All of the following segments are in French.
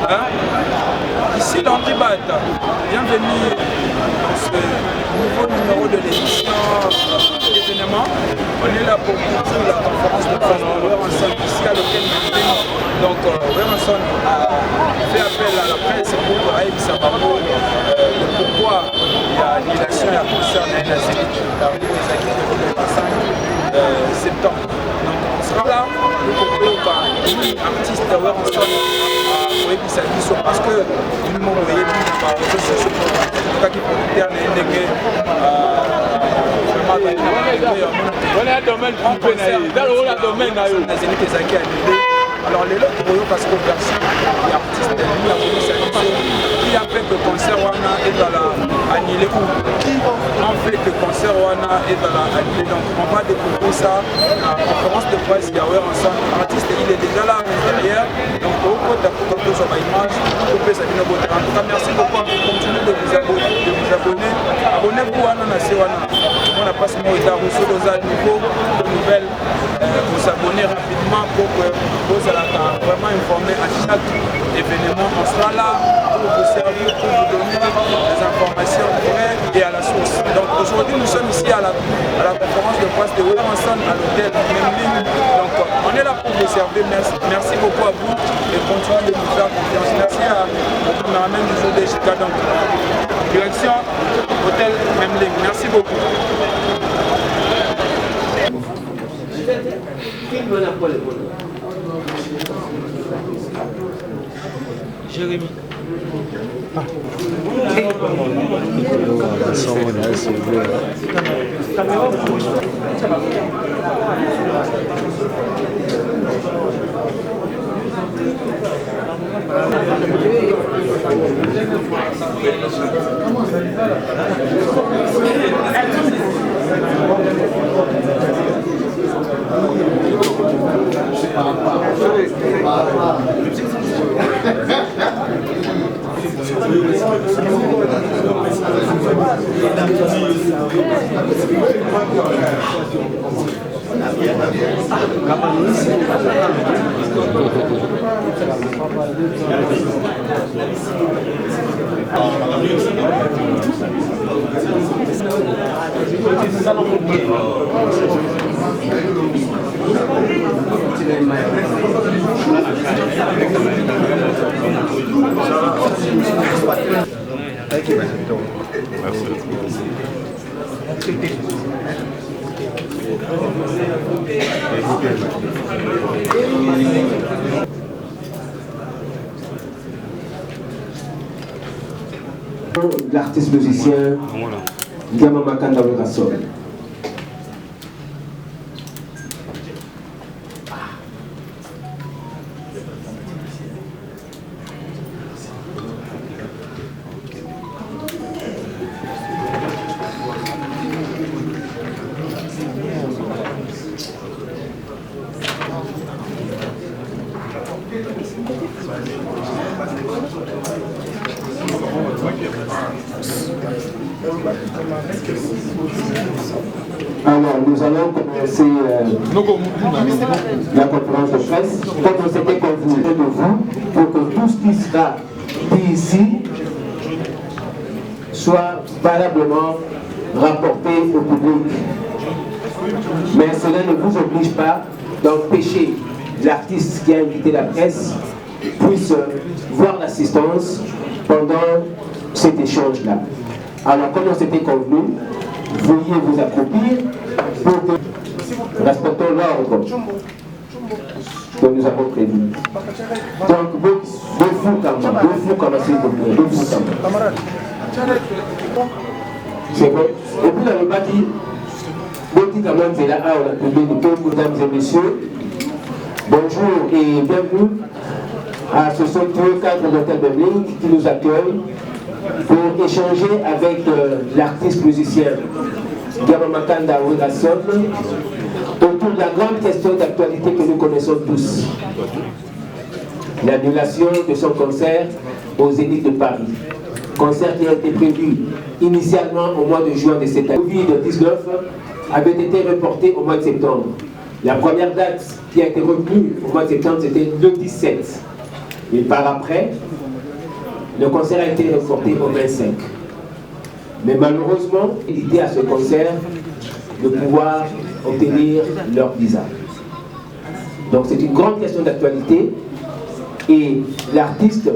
Hein? Ici l'André Bata, bienvenue dans ce nouveau numéro de l'émission d'événement. On est là pour poursuivre la conférence de presse de Werenson ici à l'hôtel Manding. Donc Werenson a fait appel à la presse pour Aïb Sababo de pourquoi il y a annulation et la concert de la série parmi les acquis de 5 septembre. Donc on sera là pour que l'artiste Werenson parce que tout le monde est par les réseaux sociaux pour qui producteur n'est alors les autres parce que version l'artiste qui a fait que concert wana est dans la annulé ou qui en fait que concert wana est dans la annulé. Donc on va découvrir ça à la conférence de presse Yahweh ensemble. L'artiste il est déjà là à l'intérieur. Donc au cours de sur ma image, en tout cas merci beaucoup, continuez de vous abonner. Abonnez-vous à Nanasewana. On a passé mon retard au niveau de nouvelles. Vous abonner rapidement pour que vous allez vraiment informer à chaque événement. On sera là pour vous servir, pour vous donner des informations vraies et à la source. Donc aujourd'hui nous sommes ici à la conférence de presse de Werenson à l'hôtel Manding. Donc on est là pour vous servir. Merci beaucoup à vous et continuez de nous faire confiance. Merci à mon caméraman du jour de Chica. Donc direction hôtel Manding. Merci beaucoup. Jérémy. L'artiste musicien Gama Makanda Werenson. Alors, nous allons commencer la conférence de presse. Comme on s'était convenu de vous, pour que tout ce qui sera dit ici soit valablement rapporté au public. Mais cela ne vous oblige pas d'empêcher l'artiste qui a invité la presse puisse voir l'assistance pendant cet échange-là. Alors, comme on s'était convenu, veuillez vous accroupir pour que nous respectons l'ordre que nous avons prévu. Donc, deux fous comme s'il vous plaît, deux fous comme. C'est bon. Et puis, on n'a pas dit, c'est là, on a publié de tout, mesdames et messieurs. Bonjour et bienvenue à ce somptueux cadre de l'hôtel Manding qui nous accueille pour échanger avec l'artiste musicien Gama Makanda Werenson autour de la grande question d'actualité que nous connaissons tous. L'annulation de son concert au Zénith de Paris. Concert qui a été prévu initialement au mois de juin de cette année. Le Covid-19 avait été reporté au mois de septembre. La première date qui a été retenue au mois de septembre, c'était le 17. Et par après, le concert a été reporté au 25. Mais malheureusement, il était à ce concert de pouvoir obtenir leur visa. Donc c'est une grande question d'actualité et l'artiste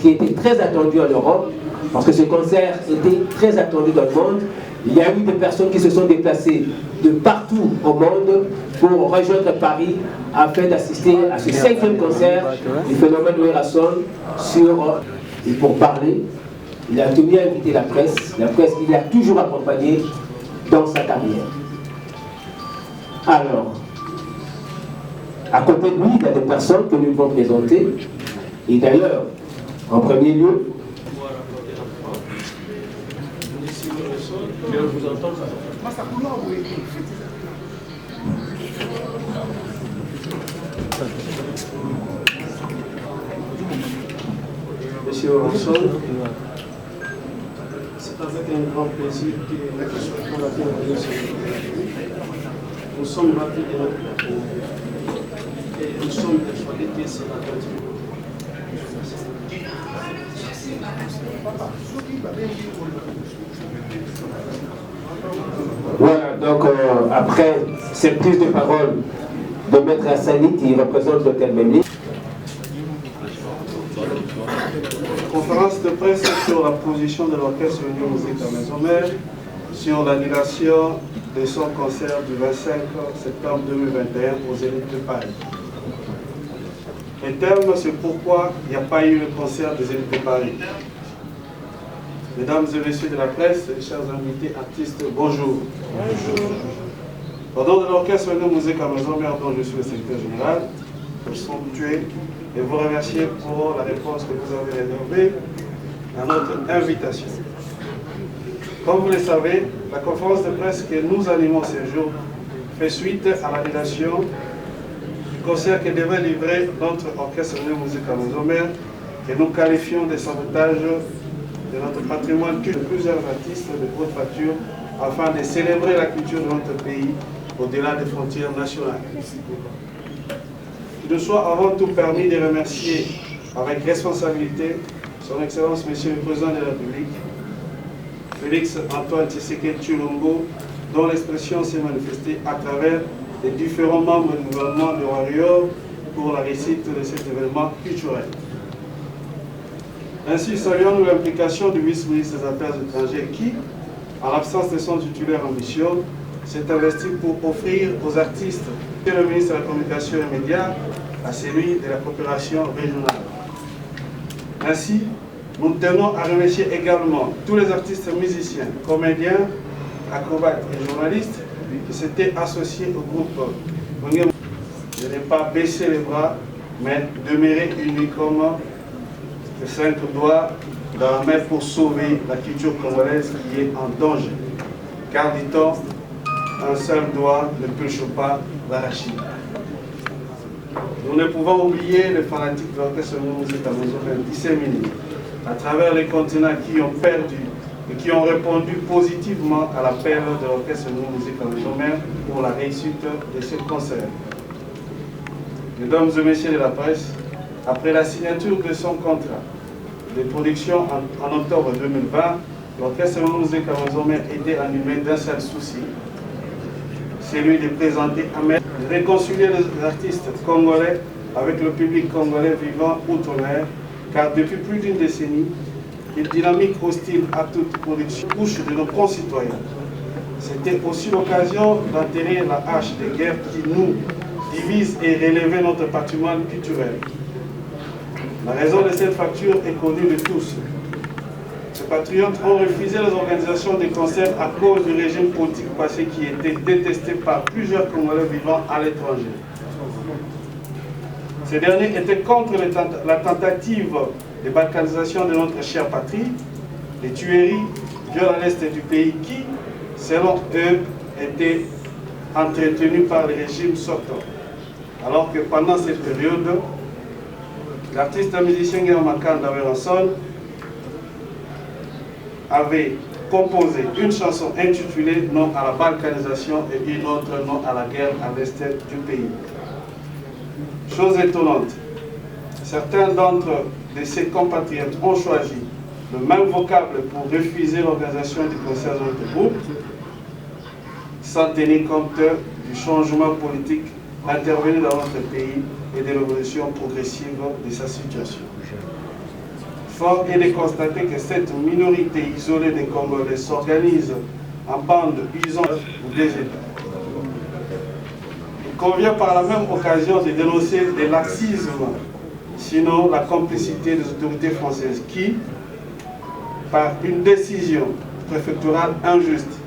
qui était très attendu en Europe, parce que ce concert était très attendu dans le monde, il y a eu des personnes qui se sont déplacées de partout au monde pour rejoindre Paris afin d'assister à ce 5e concert du phénomène Louis Rasson et pour parler. Il a tenu à inviter la presse il l'a toujours accompagné dans sa carrière. Alors, à côté de lui, il y a des personnes que nous devons présenter. Et d'ailleurs, en premier lieu, Monsieur Rasson, c'est avec un grand plaisir que la question pour la bienvenue nous sommes ravis de notre plateau et nous sommes persuadés que c'est la continuité. Voilà, donc après cette prise de parole de Maître Hassani qui représente l'hôtel Memli. Conférence de presse sur la position de l'orchestre Union Musique à Maison-Mère sur l'annulation de son concert du 25 septembre 2021 aux Zénith de Paris. Le terme, c'est pourquoi il n'y a pas eu le concert des Zénith de Paris. Mesdames et messieurs de la presse, chers invités, artistes, bonjour. Bonjour. Au nom de l'orchestre Union Musique à Maison-Mère, dont je suis le secrétaire général, je suis salué et vous remercier pour la réponse que vous avez réservée à notre invitation. Comme vous le savez, la conférence de presse que nous animons ce jour fait suite à l'annulation du concert que devait livrer notre orchestre de musique à Maison-Mère, que nous qualifions de sabotage de notre patrimoine de plusieurs artistes de haute facture afin de célébrer la culture de notre pays au-delà des frontières nationales. Il nous soit avant tout permis de remercier avec responsabilité son Excellence Monsieur le Président de la République, Félix Antoine Tshisekedi Tshilombo, dont l'expression s'est manifestée à travers les différents membres du gouvernement de Warrior pour la réussite de cet événement culturel. Ainsi, saluons-nous l'implication du vice-ministre des Affaires étrangères qui, en l'absence de son titulaire ambitieux, s'est investi pour offrir aux artistes et le ministre de la Communication et des Médias à celui de la coopération régionale. Ainsi, nous tenons à remercier également tous les artistes musiciens, comédiens, acrobates et journalistes qui s'étaient associés au groupe. Je n'ai pas baissé les bras, mais demeuré unis comme les 5 doigts dans la main pour sauver la culture congolaise qui est en danger. Car, dit-on, un seul doigt ne touche pas l'arachide. Nous ne pouvons oublier les fanatiques de l'orchestre de musique à Maison-Mère disséminés à travers les continents qui ont perdu et qui ont répondu positivement à l'appel de l'orchestre de musique à Maison-Mère pour la réussite de ce concert. Mesdames et messieurs de la presse, après la signature de son contrat de production en octobre 2020, l'orchestre de musique à Maison-Mère était animé d'un seul souci, celui de présenter de réconcilier les artistes congolais avec le public congolais vivant outre-mer, car depuis plus d'une décennie, une dynamique hostile à toute production couche de nos concitoyens. C'était aussi l'occasion d'enterrer la hache de guerre qui nous divise et relever notre patrimoine culturel. La raison de cette fracture est connue de tous. Ces patriotes ont refusé les organisations de concerts à cause du régime politique passé qui était détesté par plusieurs Congolais vivant à l'étranger. Ces derniers étaient contre la tentative de balkanisation de notre chère patrie, les tueries violent à l'est du pays qui, selon eux, étaient entretenues par le régime sortant. Alors que pendant cette période, l'artiste musicien Guillaume Makanda Weranson avait composé une chanson intitulée « Non à la balkanisation » et une autre « Non à la guerre à l'est du pays ». Chose étonnante, certains d'entre de ses compatriotes ont choisi le même vocable pour refuser l'organisation du concert de notre groupe, sans tenir compte du changement politique intervenu dans notre pays et de l'évolution progressive de sa situation. Fort est de constater que cette minorité isolée des Congolais s'organise en bandes usant des États. Il convient par la même occasion de dénoncer des laxismes, sinon la complicité des autorités françaises qui, par une décision préfectorale injuste,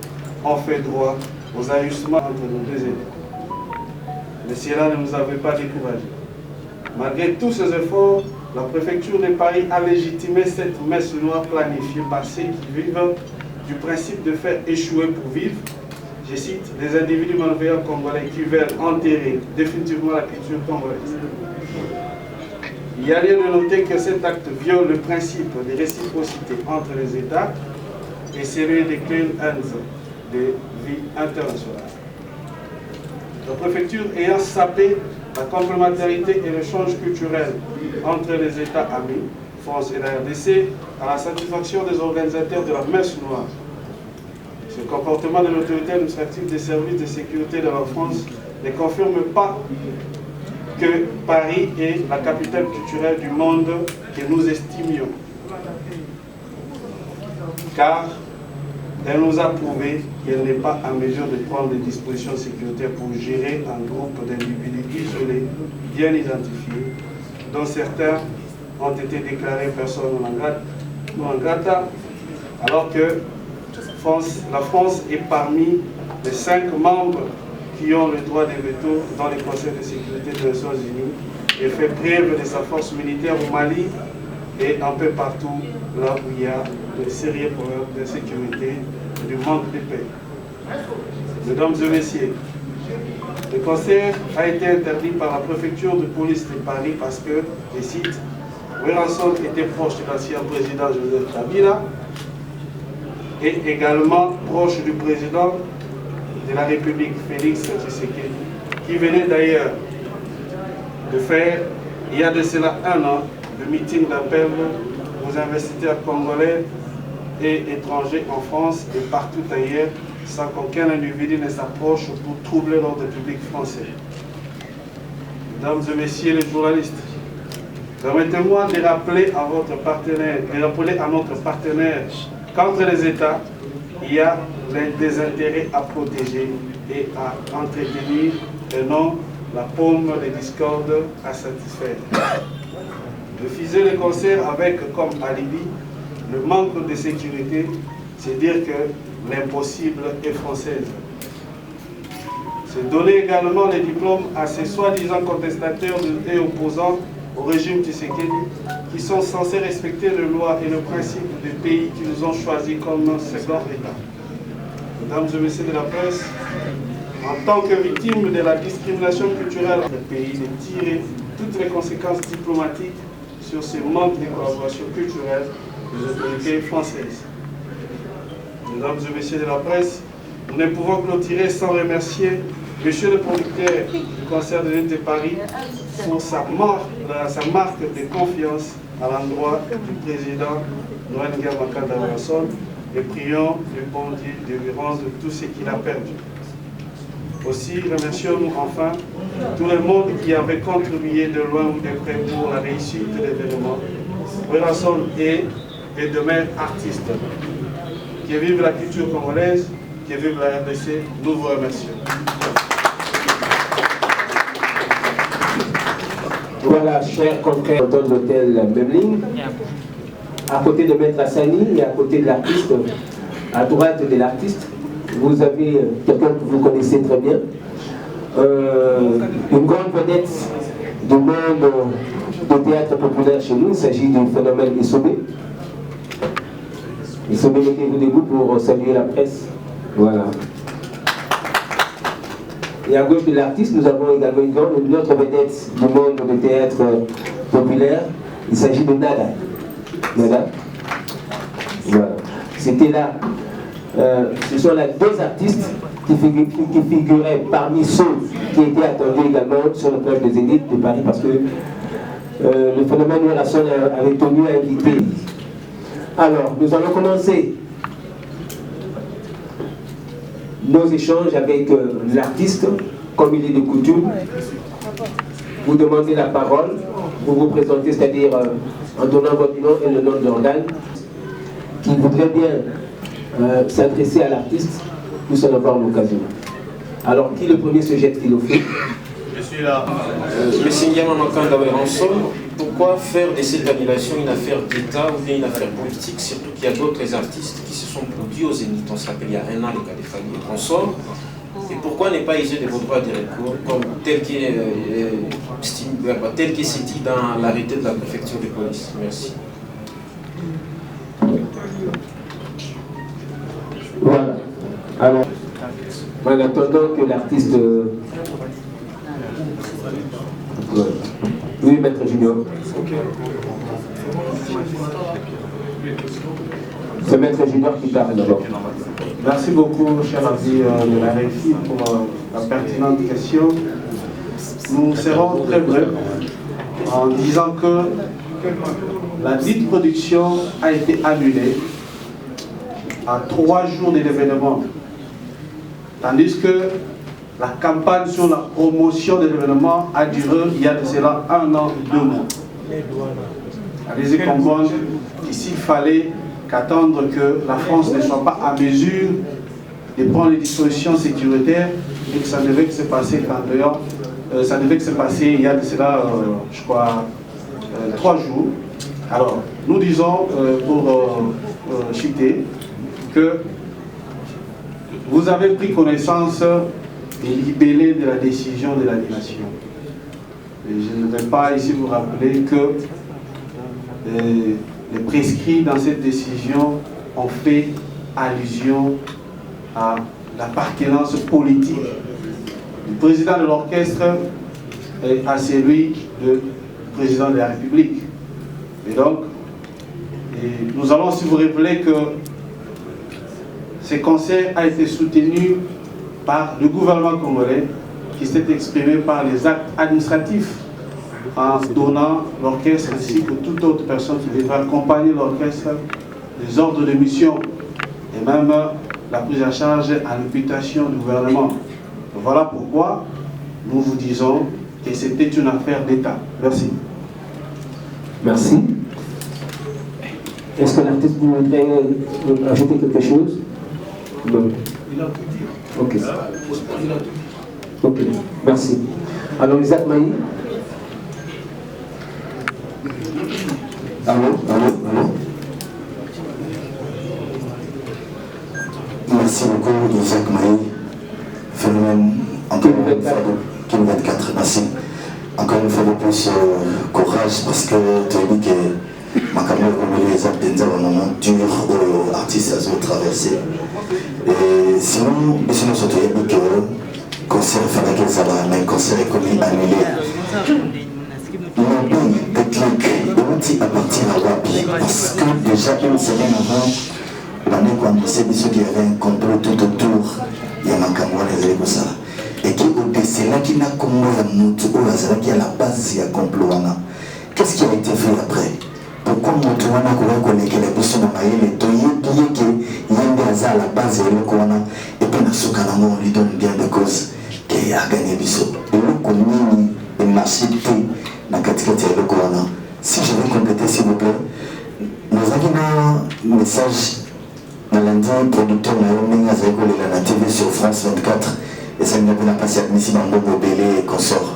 ont fait droit aux ajustements entre nos deux États. Mais cela ne nous avait pas découragés. Malgré tous ces efforts, la préfecture de Paris a légitimé cette messe noire planifiée par ceux qui vivent du principe de faire échouer pour vivre, je cite, des individus malveillants congolais qui veulent enterrer définitivement la culture congolaise. Il y a lieu de noter que cet acte viole le principe de réciprocité entre les États et celui des clean hands de vie internationale. La préfecture ayant sapé la complémentarité et l'échange culturel entre les États amis, France et la RDC, à la satisfaction des organisateurs de la messe noire. Ce comportement de l'autorité administrative des services de sécurité de la France ne confirme pas que Paris est la capitale culturelle du monde que nous estimions. Car elle nous a prouvé qu'elle n'est pas en mesure de prendre des dispositions sécuritaires pour gérer un groupe d'individus isolés, bien identifiés, dont certains ont été déclarés personnes non grata, alors que la France est parmi les 5 membres qui ont le droit de veto dans les conseils de sécurité des Nations Unies et fait preuve de sa force militaire au Mali et un peu partout là où il y a de sérieux problèmes de sécurité et du manque de paix. Mesdames et messieurs, le concert a été interdit par la préfecture de police de Paris parce que, je cite, Weranson était proche de l'ancien président Joseph Kabila et également proche du président de la République, Félix Tshisekedi, qui venait d'ailleurs de faire, il y a de cela 1 an, le meeting d'appel aux investisseurs congolais et étrangers en France et partout ailleurs, sans qu'aucun individu ne s'approche pour troubler l'ordre public français. Mesdames et messieurs les journalistes, permettez-moi de rappeler à votre partenaire, à notre partenaire qu'entre les États, il y a des intérêts à protéger et à entretenir et non la paume des discordes à satisfaire. Refuser le concert avec comme alibi le manque de sécurité, c'est dire que l'impossible est française. C'est donner également les diplômes à ces soi-disant contestataires et opposants au régime Tshisekedi qui sont censés respecter les lois et le principe des pays qui nous ont choisis comme second État. Mesdames et messieurs de la presse, en tant que victime de la discrimination culturelle du pays, de tirer toutes les conséquences diplomatiques sur ces manques de collaboration culturelle des autorités françaises. Mesdames et messieurs de la presse, nous ne pouvons clôturer sans remercier Monsieur le producteur du concert de l'Unité de Paris pour sa marque de confiance à l'endroit du président Noël Makanda Weranson et prions le bon Dieu de lui rendre tout ce qu'il a perdu. Aussi remercions-nous enfin tout le monde qui avait contribué de loin ou de près pour la réussite de l'événement. Weranson est et demeure artiste. Que vive la culture congolaise, que vive la RDC, nous vous remercions. Voilà, chers confrères de l'hôtel Memling, à côté de Maître Hassani et à côté de l'artiste, à droite de l'artiste, vous avez quelqu'un que vous connaissez très bien, une grande vedette du monde du théâtre populaire chez nous. Il s'agit du phénomène Issobé. Issobé, mettez-vous debout pour saluer la presse. Voilà. Et à gauche de l'artiste, nous avons également une autre vedette du monde du théâtre populaire. Il s'agit de Nada. Nada. Voilà. C'était là. Ce sont là 2 artistes qui figuraient parmi ceux qui étaient attendus également sur le plage des Zénith de Paris parce que le phénomène Rasson avait tenu à inviter. Alors, nous allons commencer nos échanges avec l'artiste, comme il est de coutume. Vous demandez la parole, vous vous présentez, c'est-à-dire en donnant votre nom et le nom de l'organe, qui voudrait bien s'adresser à l'artiste, nous allons avoir l'occasion. Alors, qui le premier se jette-t-il au feu? Je suis là. Monsieur Ndiama Makanda, en somme, pourquoi faire de cette annulation une affaire d'État ou bien une affaire politique, surtout qu'il y a d'autres artistes qui se sont produits au Zénith, on se rappelle il y a un an, les cas de famille et consorts. Et pourquoi ne pas user de vos droits de recours, comme tel qui est dit dans l'arrêté de la préfecture de police? Merci. Voilà. Alors, en attendant que l'artiste... Oui, Maître Junior. C'est Maître Junior qui parle d'abord. Merci beaucoup, cher ami de la RFI, pour la pertinente question. Nous serons très brefs en disant que la dite production a été annulée à 3 jours de l'événement, tandis que la campagne sur la promotion de l'événement a duré il y a de cela 1 an et 2 mois. Allez-y comprendre qu'ici il fallait qu'attendre que la France ne soit pas à mesure de prendre les dispositions sécuritaires et que ça devait se passer ça devait se passer il y a de cela, je crois, 3 jours. Alors, nous disons pour chuter que vous avez pris connaissance des libellés de la décision de l'annulation. Je ne vais pas ici vous rappeler que les prescrits dans cette décision ont fait allusion à l'appartenance politique du président de l'orchestre et à celui du président de la République. Et donc, nous allons aussi vous révéler que ce concert a été soutenu par le gouvernement congolais qui s'est exprimé par les actes administratifs en donnant l'orchestre ainsi que toute autre personne qui devrait accompagner l'orchestre des ordres de mission et même la prise en charge à l'imputation du gouvernement. Voilà pourquoi nous vous disons que c'était une affaire d'État. Merci. Merci. Est-ce que l'artiste voudrait ajouter quelque chose? Non. Ok. Ok, merci. Alors, Isaac Maï. Allô. Merci beaucoup, Isaac Maï. Phénomène, encore une fois, Kim 24, merci. Encore une fois de plus, courage, parce que tu as dit que ma caméra les actes d'un moment dur aux artistes à traverser. Et sinon, surtout, il y a dit que le concert fallait qu'il s'en mais le concert est commis annulé. Lobby de clic, il à partir à Wapi, parce que déjà une semaine avant, l'année qu'on annonçait qu'il y avait un complot tout autour, il y a un caméra les ça. Et qui au décès là qui n'a comme la moto, qui est à la base il y a complot. Qu'est-ce qui a été fait après? Pourquoi moto wana connaît que les personnes ont les doyers qui y a à la base et puis na soukanamo on lui donne bien de cause qui a gagné biso. Et le commune et marché na katikati ya loko wana. Si je vais compléter s'il vous plaît, nous avons un message dans lundi producteur na la TV sur France 24 et ça n'a pas passé ici dans Bobo Bélé et consorts.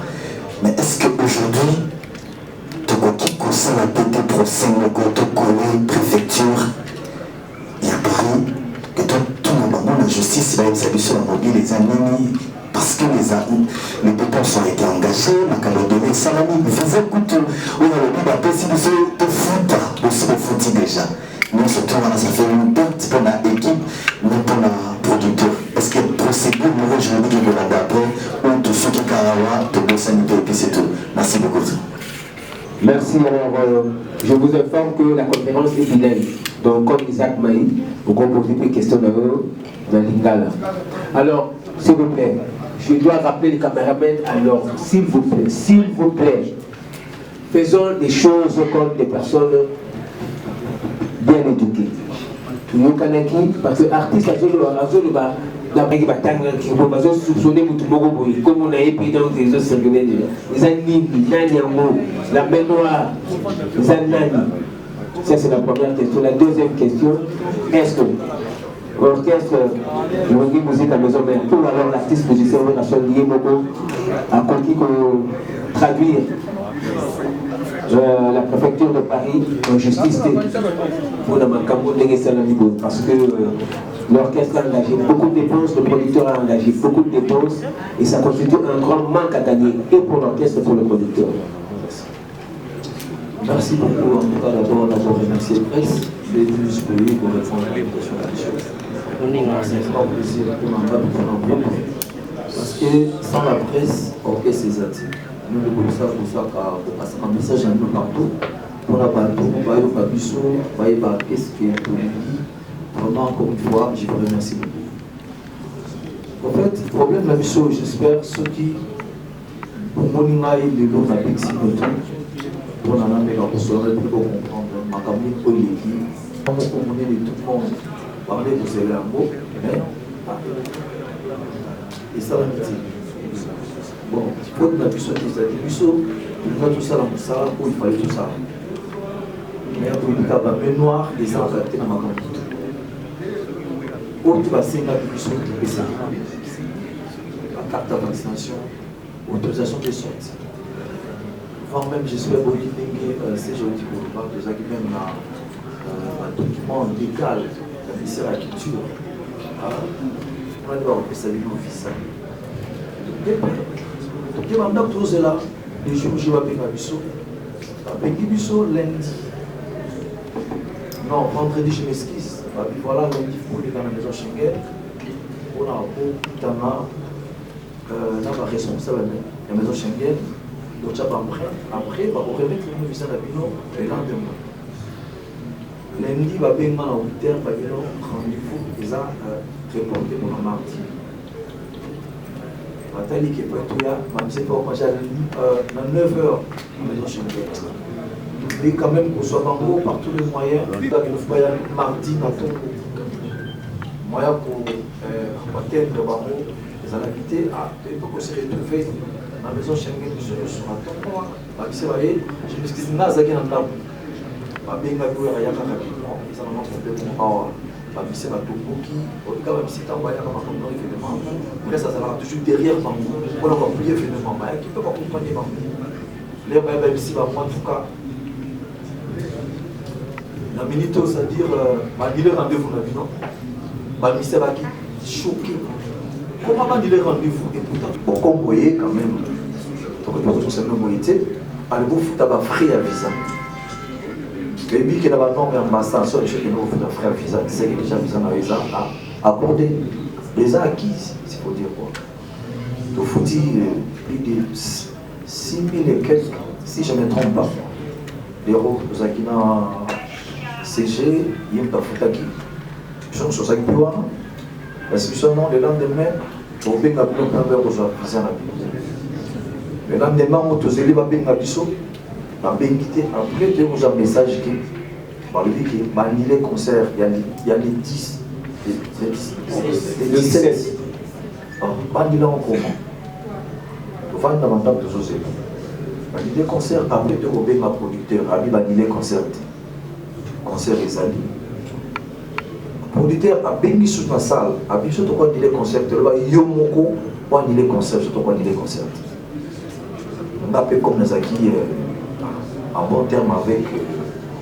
Mais est-ce qu'aujourd'hui qui concerne la PT procès de Collège, préfecture, il y a Paris, que tout le monde la justice va être sur la mobile, les amis, parce que les dépenses ont été engagées, on a donné salami, vous écoutez, on a le but d'appeler si vous êtes foutu déjà. Mais surtout, ça fait une perte pour l'équipe, mais pour le producteur. Est-ce qu'il y a une procédure nouvelle juridique de la d'après, ou tout ce qui est Karawa, de la sanité, et puis c'est tout. Merci beaucoup. Merci. Alors, je vous informe que la conférence est bilingue. Donc, comme Isaac Maï, vous composez des questions dans l'Ingala. Alors, s'il vous plaît, je dois rappeler les caméramans. Alors, s'il vous plaît, faisons des choses comme des personnes bien éduquées. Parce que l'artiste comme on a épris dans les réseaux circulaires, les animes, la main noire, les animes. Ça, c'est la première question. La deuxième question, est-ce que l'orchestre de musique à maison mère, ou alors l'artiste musicien de la chaîne liée a compris traduire la préfecture de Paris en justice pour la parce que l'orchestre a engagé beaucoup de dépenses, le producteur a engagé beaucoup de dépenses et ça constitue un grand manque à gagner et pour l'orchestre et pour le producteur. Merci beaucoup. En tout cas, d'abord remercier la presse d'être venu disponible pour répondre à l'invitation de la chose. C'est un grand plaisir pour m'en parce que sans la presse, l'orchestre est actif. Nous devons ça pour ça passer un message un peu partout. Pour la bateau, pour la biso, pour la qu'est-ce qui est vraiment encore une fois, je vous remercie beaucoup. En fait, le problème de la biso, j'espère ceux qui pour moi, il y a des gens qui pour la même personne, pour comprendre ma famille politique, comment communiquer tout le monde, parler de ces langues, mais et ça l'amitié. Bon, il faut que la puissance des adultes, il faut tout ça dans le salon, il fallait tout ça. Mais pour le cas de noir, les gens ont été dans ma campagne. Pour passer la puissance du PC, la carte de vaccination, autorisation des sorties. Enfin, même j'espère que c'est joli pour le parc, déjà qu'il même un document légal de la ministère de la Culture. On va devoir appeler ça l'office. Donc, il y a un tout cela, les jours où je vais appeler Bisso. Appeler Bisso lundi. Non, vendredi, je m'esquisse. Voilà, lundi, il faut aller dans la maison Schengen. On a un responsable de la maison Schengen. Donc, après, on va remettre le visa d'Abino le lendemain. Lundi, il va bien à 8h, rendez-vous, ils ont reporté pour le mardi. Nathalie qui est pas tout là, je ne sais pas comment j'ai à 9h, la maison Schengen. Mais quand même, qu'on soit en gros par tous les moyens, il faut mardi, moyen pour atteindre les invités à se retrouver dans la maison Schengen du Sud sur un temps. Je me suis dit, je suis en train après ça sera toujours derrière pour avoir plus événement qui peut accompagner les en tout cas la minute c'est-à-dire il est rendez-vous dans le ministère qui choqué comment il est rendez-vous et pourtant comme vous voyez quand même donc nous sommes mobilité allez-vous foutre à frais à visa. Le but qui est là-bas, non, mais en master, je sais que nous avons fait un visa, c'est que déjà visa à accorder. Les acquis, il faut dire quoi. Il faut dire plus de 6 000 et quelques, si je ne me trompe pas. Les euros, nous avons CG, il y a un Foutaki. Nous sommes sur ça qui peut voir. Parce que seulement le lendemain, on peut bien appeler aux visa. Le lendemain, on peut aller à Bisso. Après, il y a un message qui il y a les concerts, il y a les 10, les 17. Il y a en commun. Il faut davantage de choses. Il y a des concerts, après, il y a un producteur, il y a des concerts. Concert et Zali. Le producteur a bien sur la salle, a bien sur les concerts, il y a des concerts, il y a des concerts. On a fait comme les acquis. En bon terme avec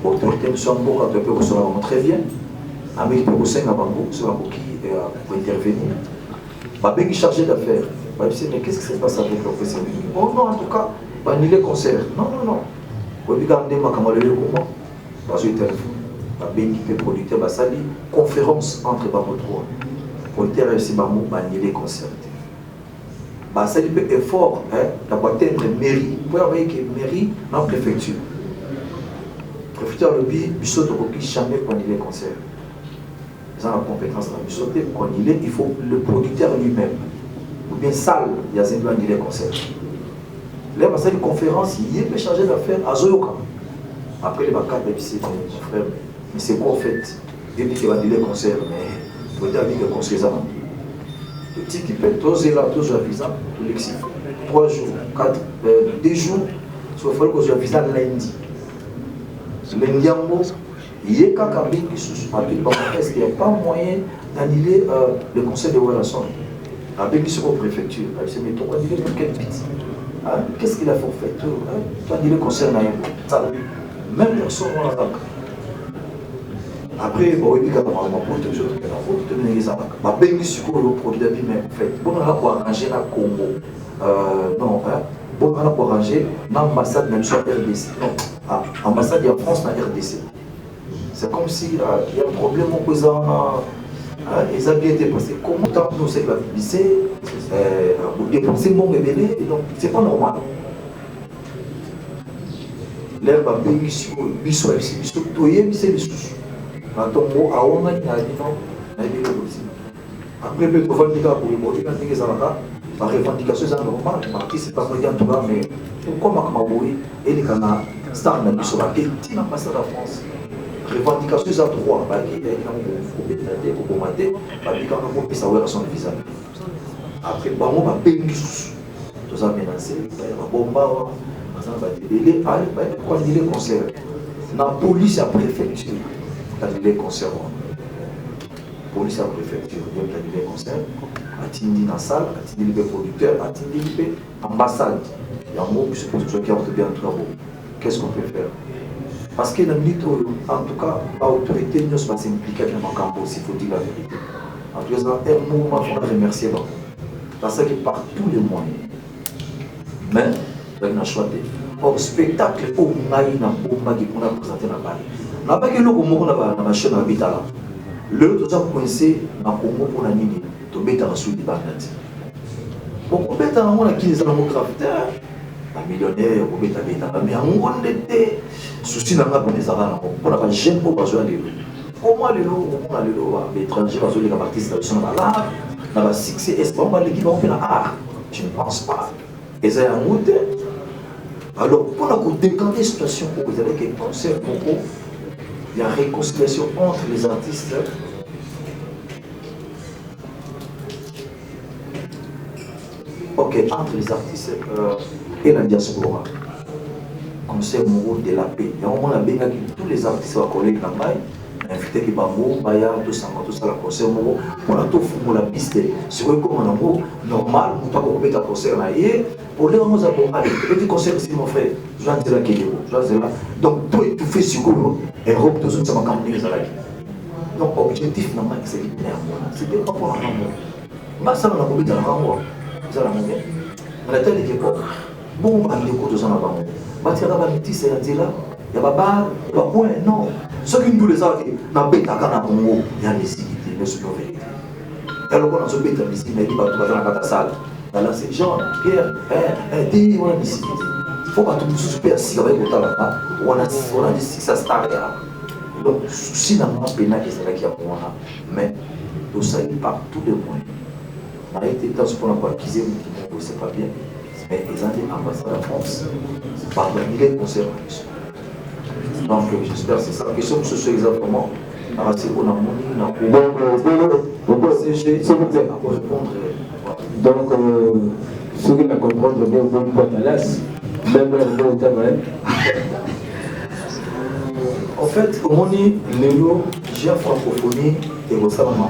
l'autorité de Sambo, quand on peut se rendre très bien, avec le Roussin à Bango, c'est un qui pour intervenir. Il est chargé d'affaires. Mais qu'est-ce qui se passe avec l'officier? Oh non, en tout cas, il est concert. Non. Vous regardez ma camarade le comment? Parce que il fait producteur, ça dit conférence entre Bango 3. Producteur et Bango, il est concert. Ça dit effort d'avoir atteindre mairie. Vous voyez que mairie dans la préfecture. Le préfecture le dit, il saute au jamais quand il est concert. Ils ont la compétence dans le sauter quand il faut le producteur lui-même. Ou bien salle, il y a un il est concert. Là, il y a une conférence, il peut charger d'affaires à Zoyoka. Après, les bacades, c'est mon frère. Mais c'est quoi en fait? Il dit qu'il va dire les concerts, mais il faut dire que les concerts, le type qui peut tous là, tous à visa, tout l'exil. 3 jours, 4, 2 jours, il faut que je visa lundi. Lundi, il y a quelqu'un qui est-ce qu'il n'y a pas moyen d'annuler le conseil de relations avec le préfecture? Il dit, mais tu vas annuler pour quel but? Qu'est-ce qu'il a fait? Tu vas annuler le conseil de même personne ne l'a. Après, il y a un produit de vie, mais en fait, on a pour arranger la Congo. Non, on a pour arranger l'ambassade même sur RDC. Non, l'ambassade de France dans RDC. C'est comme s'il y a un problème opposant. Les habits étaient passés. Comment nous c'est la lycée, dépenser mon bébé, donc c'est pas normal. L'herbe a béni sur le bisou, après, le revendicateur pour les mots, la revendication est normale, l'artiste n'est pas en tout cas, mais pourquoi Makamoui et les Canards, star n'a sur la tête, il n'a pas ça la France. Revendication est à droit, il y a un son visage. Après, on va payer tout ça menacé, quand il est concert, la police à préfecture, quand il est concert, police à préfecture, quand il est concert, à Tindi dans la salle, à Tindi le producteur, à Tindi l'ambassade. Il y a un mot qui bien travaux. Qu'est-ce qu'on peut faire? Parce que la minute, en tout cas, l'autorité ne se passe impliquée dans le camp aussi, il faut dire la vérité. En tout cas, un mouvement, il faut remercier. Parce que par tous les moyens. Mais, il y a un choix. Or, spectacle au Naï na Bomba qui qu'on a présenté dans Paris. On n'a pas que le Congo dans la chaîne habitale. Le tout ça coincé dans le Congo pour la nuit. Tu mets ta rassure du Barnet. Bon, on met ta main qui les a graffiteurs. Un millionnaire, on met ta main. Mais on était souci dans la bonne arana. On n'a pas jamais besoin de lui. Comment les lots, on a les lots, l'étranger va jouer les artistes qui sont là. Dans la succès, est-ce qu'on va l'équipe en fait là? Je ne pense pas. Et ça a un mot. Alors, pour décanter la situation où vous avez un concert Congo, il y a réconciliation entre les artistes. Ok, entre les artistes et la diaspora. Concert Congo de la paix. Il y a un moment où tous les artistes vont coller dans la maille. Invité qui Bango, Baya, tout ça, la concert Congo. Pour la tout la piste, c'est vrai comme un amour normal, on ne peut pas couper un concert là. Pour les gens, le petit concert ici, mon frère, je vais dire là. Donc, toi, tu fais sur Golo, et Rob, tout ça, ça m'a camé. Donc, l'objectif, c'est de c'était pas pour l'amour. Mais ça, on a coupé dans l'amour. Ça, l'amour. On a tel époque. Bon, on a mis des coups de sang avant. Il y a des petits, c'est là. Il y a pas bar, il y a pas point, non. Ce qui nous les a dit, n'a pas été à Congo, il y a des cités, mais c'est une vérité. Alors, on a ce bête à l'issue, mais il va tout dans la salle. Là, c'est Jean, Pierre, dis, on a des cités. Il faut pas tout le super si avec le talent. On a des ça stars là. Donc, si dans mon pénal, c'est là qu'il y a pour moi. Mais, tout ça, il part tous les moyens. On a été dans ce qu'on a pas acquis, c'est pas bien. Mais ils ont été ambassadeurs de France. Par le milliers de concerts. Donc, j'espère que c'est ça. La question que ce soit exactement. Donc, s'il vous plaît, pour répondre. Donc, ceux qui ne comprennent bien, vous pouvez pas l'as. Même le temps, en fait, au Moni, Lélo, j'ai la francophonie et au Salama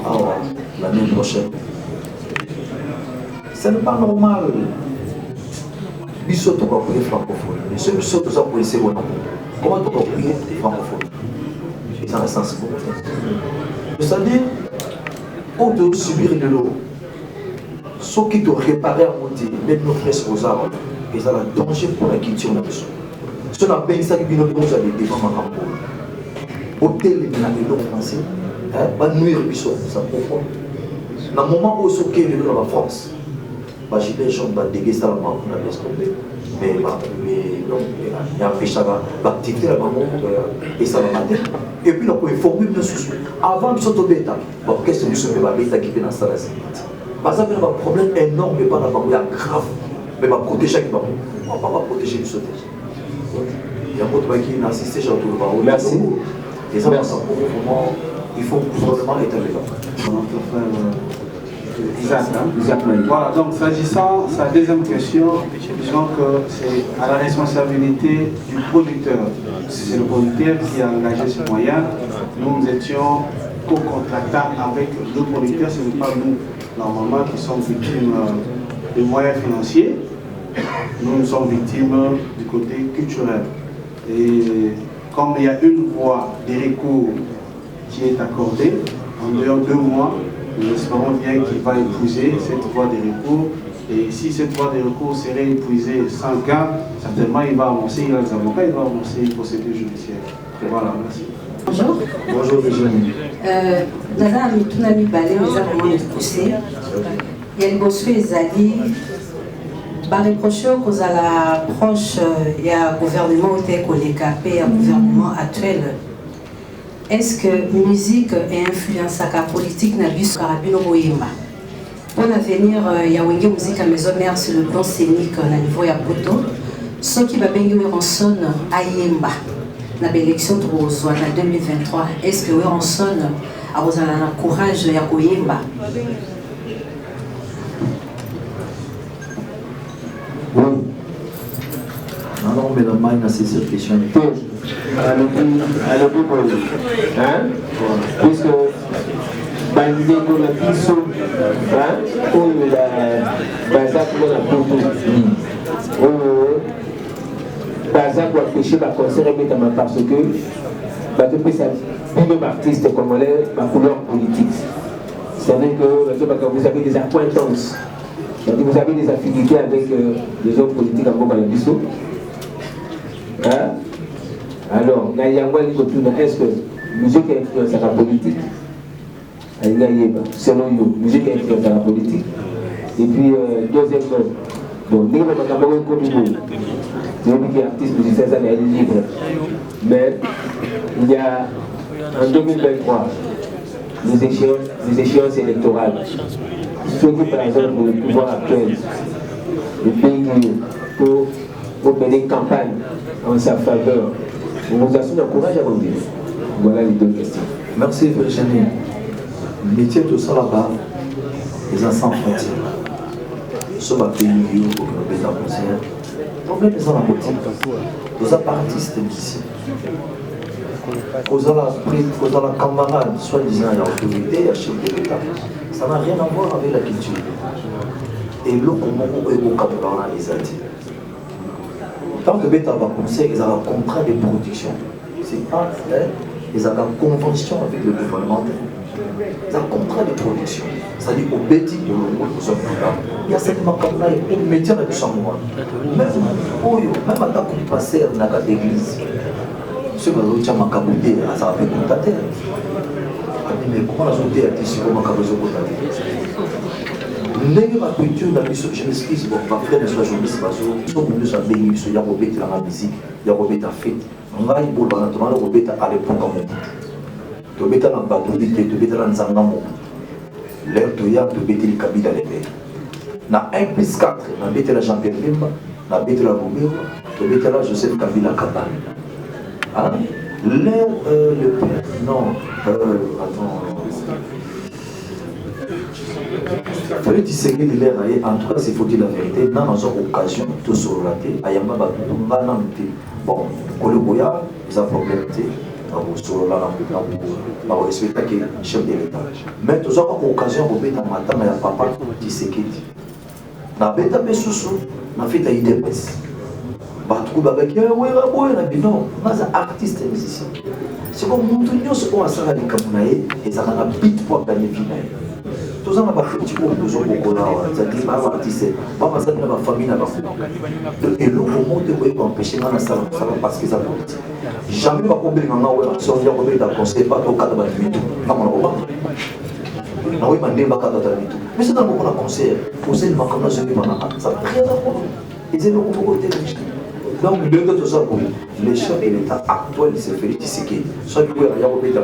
l'année prochaine. Ce n'est pas normal. Bissot, on va prier francophonie. Mais ceux qui sont tous à prier, c'est bon. Comment on va prier francophonie? C'est un sens pour c'est-à-dire, on doit subir de l'eau. Ceux qui doivent réparer à monter, mettre nos frères aux arbres, et ça a un danger pour la culture de la personne. Ce qu'on appelle ça, qui nous dit que des défends à Campo. Hôtel, les langues français, pas nuire les bisous, ça pourquoi. Dans le moment où ceux qui sont dans la France, j'ai des gens qui déguisent ça, on a laissé tomber. Mais il y a un péché, l'activité là-bas, et ça va mater. Et puis, on peut former une sous. Avant de sauter bêta, qu'est-ce que nous sommes bêta qui fait dans ça? Parce qu'il y a un problème énorme, mais pas grave, mais pas protéger. on va pas protéger le sauté. Il y a un autre qui n'a assisté sur tout le barreau. Merci. Et ça, il faut que le gouvernement établit là. Voilà, donc s'agissant de sa deuxième question, disons que c'est à la responsabilité du producteur. C'est le producteur qui a engagé ce moyen. Nous étions co-contractants avec le producteur, ce n'est pas nous, normalement, qui sommes victimes des moyens financiers. Nous sommes victimes du côté culturel. Et comme il y a une voie de recours qui est accordée, en dehors de 2 mois, nous espérons bien qu'il va épouser cette voie de recours. Et si cette voie de recours serait épuisée sans gain, certainement il va avancer, il a les avocats, il va avancer une procédure judiciaire. Et voilà, merci. Bonjour. Bonjour Virginie. Naza mituna mibale eza vraiment poussé. Il y a une bosse ezali bareproche kozala proche ya gouvernement ou koleka pe ya gouvernement actuel. Est-ce que musique et influence à la politique n'a pas carabino boyema? Pour l'avenir, il y a une musique à maison mère sur le plan scénique à niveau ya poto. Ceux qui va bien Ranson à Yemba, la élection de Rosoa en 2023. Est-ce que Ranson a le courage ya Koyemba? Oui. Non, mais la main a cette question. Puisque bandeko na biso oyo baza kuna na poto oyo baza koapeshe baconcert ebetama parce que batopesa bino baartiste congolais bacouleur politique. C'est-à-dire que vous avez des accointances, vous avez des affinités avec les hommes politiques en Boka na biso. Alors, est-ce que la musique influence la politique? Selon vous, la musique influence la politique. Et puis, deuxièmement, bon, nous avons comme nous, artistes musiciens, ça est libre. Mais il y a en 2023 les échéances électorales. Ceux qui, par exemple, le pouvoir actuel, le pays pour mener une campagne en sa faveur. On vous assure un courage à vous dire. Voilà les 2 questions. Merci Virginie. Le métier de ça là-bas, les enfants frontières. Ce va payer pour que nous faisons un concert. Le problème est dans la politique. Vous êtes artistes musiciens. Vous êtes la camarade, soi-disant, il y a autorité, il y a chef de l'État. Ça n'a rien à voir avec la culture. Et l'eau, comment on est au Cameroun, les Altis. Tant que l'État va conseiller, ils ont un contrat de production. C'est pas ils ont une convention avec le gouvernement. Ils ont un contrat de production. C'est-à-dire au Béti, il y a cette macabre-là, et le métier de Samoa. Même à ta compasser dans l'église, ceux qui ont été macaboutés, ça va faire contacter. Mais comment la zone est ici, comment macabre sont contactés? Ndenge ma culture na biso, je m'excuse, bon, ma frère ne soit journaliste, ils sont venus à béni, il y a Robert dans la musique, il y a Robert à fête. On va y aller dans le Robert à l'époque en monde. Robert dans la Badoulité, Robert dans Nzangamo. L'air de Yab, Robert le Kabila Lébé. Na 1+4, na bête la Jean-Pierre Bemba, na bête la Romeo, Robert la Joseph Kabila Kabal. Hein? L'air, le père, non, attends. Il fallait disséquer de l'air. En tout cas, c'est faut dire la vérité. Nous avons une occasion de se relater. Ayamba Batumba bon, Koloboya, ils ont problème. Nous avons respecté le chef de l'État. Mais nous avons une occasion de mettre en matin à papa disséquer. Nous avons fait un sous-sous, nous avons fait un IDPS. Nous avons fait un non, nous sommes artistes et musiciens. C'est comme nous sommes en train de faire et ça a un bit pour gagner vie. Tous en avons fait beaucoup de choses pour c'est-à-dire ma artiste, ma famille n'a pas fait. Et le moment de où empêcher dans la salle, ça va parce qu'ils ont politique. Jamais pas combien on a si on vient combien d'un conseil pas au cadre de tout. Pas mon roman. Non oui, mandé pas cadre de tout. Mais c'est dans le conseil. Vous savez ma comment je vais m'en ça n'a rien à voir. Ils aiment beaucoup côté donc le deux de ça pour les chefs de l'État actuel se fait disséquer. Soit que il y a Robert dans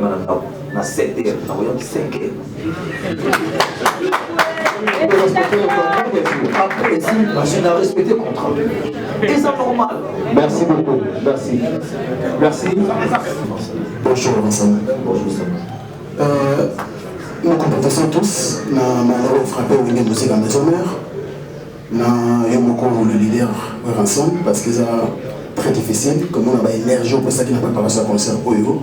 la 7 heures, dans 5 heures. Après, on a respecté le contrat. Et c'est normal. Merci beaucoup. Merci. Merci. Bonjour ensemble. Bonjour. Nous compétissons tous. Nous avons frappé au milieu de musique à maison mère. Nous avons le leader ensemble parce que c'est très difficile. Comme on a l'énergie pour ça qui n'a pas préparé ce concert au Euro.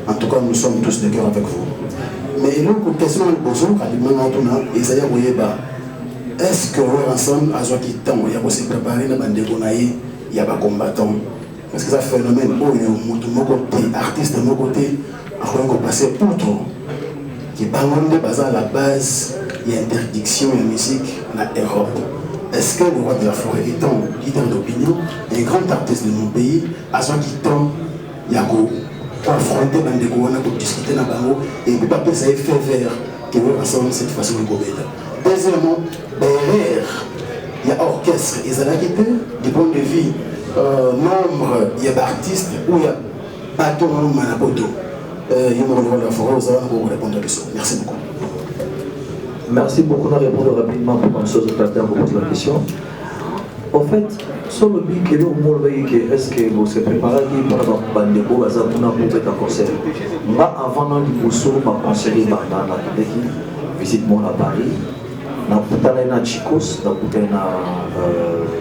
En tout cas, nous sommes tous de cœur avec vous. Mais l'autre question est posée, est-ce que nous ensemble, à ce temps, il y a aussi préparé dans il y a pas combattant. Parce que ça fait un phénomène où il y a mon côté, artiste de mon côté, on va passer outre. Qui est à la base, il y a interdiction de musique dans l'Europe. Est-ce que le roi de la forêt étant leader d'opinion, un grand artiste de mon pays, à ce temps, il y a confronter dans des gouvernements pour discuter dans le bango et puis pas ça fait vert que nous ensemble cette façon de gouverner. Deuxièmement, derrière, il y a orchestre, ils ont quitté du point de vue nombre, il y a d'artistes ou il y a bateau en manapoto. Il y a mon de la forêt pour répondre à ça. Merci beaucoup. Merci beaucoup de répondre rapidement pour une chose de plateau pour poser la question. En fait, sur le but que est-ce que vous êtes préparé pour la bandeko baza pour un concert. Moi avant de vous ma concert banana visite mon à Paris. Na putana na Chicos, na putana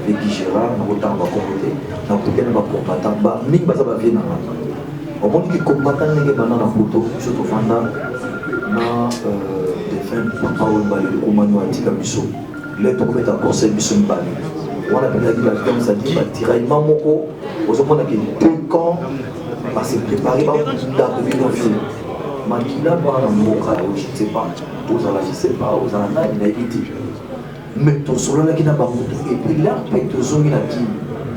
Vicky Gérard, na putana ba communauté, na putana ba combattant ba mingi baza ba vie na. Au moins que combattant nenge banana photo surtout fanda na défendre papa ou ba le komano antika biso. Les to mettre en concert biso mbali. On a bien dit la comme ça dit tiraillement moko aux hommes qui deux camps parce que préparé par d'arriver dans film makila par un moka je ne sais pas aux ala je sais pas aux ala il a été mais tout solo là qui n'a pas moto et puis là avec tout zone là qui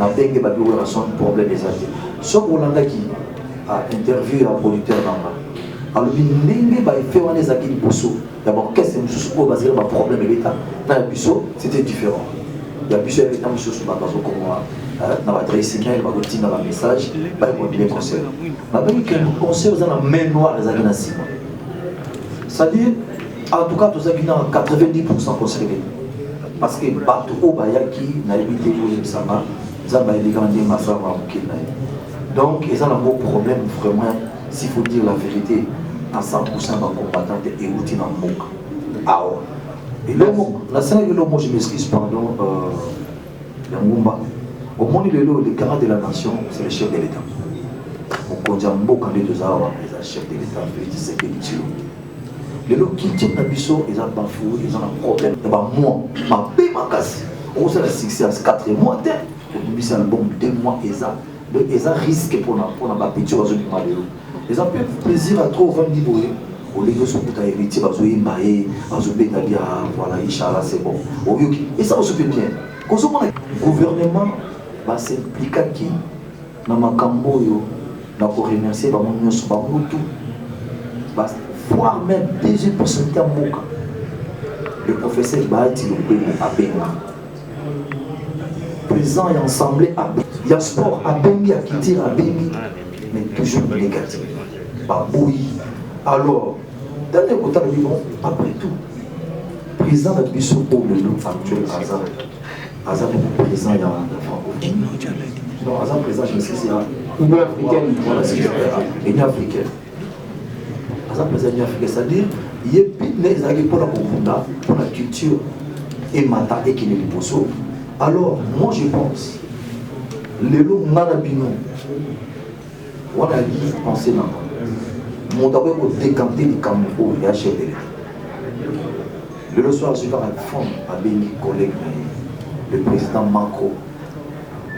n'a bengue ba bi relation problème des artistes so Olanda qui a interviewé un producteur là alors il ba fait on les akini bosso d'abord qu'est-ce que je suppose basé sur problème de l'état dans le biso c'était différent. Il y a plusieurs étapes sur ce magasin comme moi. Dans la adresse email, dans le message, pas de les conseils. Mais que les conseils, vous avez la main noire des agnassés. C'est-à-dire, en tout cas, vous avez 90% conservé. Parce que partout où il y a qui n'a évité de le savoir, ils ont des grands massacres à donc, ils ont un gros problème, vraiment, s'il faut dire la vérité, à 100% dans le combattant et outils dans le monde. Ah ouais. Et là, la scène de l'homme, je m'excuse, pardon, Yangumba. Au monde de l'eau, le garant de la nation, c'est le chef de l'État. Au Kondiambo, quand les deux arbres, ils ont le chef de l'État, c'est que les gens qui tiennent la biseau, ils ont bafoué, ils ont un problème. Et bien, moi, ma paix m'a cassé. On sait la succès à 4 mois, on a un album 2 mois, ils ont risqué pour la peinture à ce moment-là. Ils ont fait plaisir à trop vendre d'Ivoire. Au lieu de se faire héritier, voilà, Inch'Allah, c'est bon. Et ça, on se fait bien. Quand le gouvernement va s'impliquer qui dans ma camboyo, dans le remercier, dans mon nyos, dans mon tout, voire même 18% à Moka. Le professeur Bahati à Benga. Présent et ensemble à Benga. Il y a sport à Benga qui tire à Benga, mais toujours négatif. Pas bouilli. Alors, dans les côtés de l'Iran, après tout, président de Bissau pour le nom actuel, Azar est président il y a un francophonie. Non, Azar président, je ne sais si c'est Union africaine. Voilà, c'est Union africaine. Azar président de l'Union africaine, c'est-à-dire, il y a des pour la culture et Mata et qui est Bosso. Alors, moi je pense, les lots Manabino, on a dit penser dans mon d'abord pour décanter les Cameroun et acheter les le soir, je vais à fond avec mes collègues, le président Macron,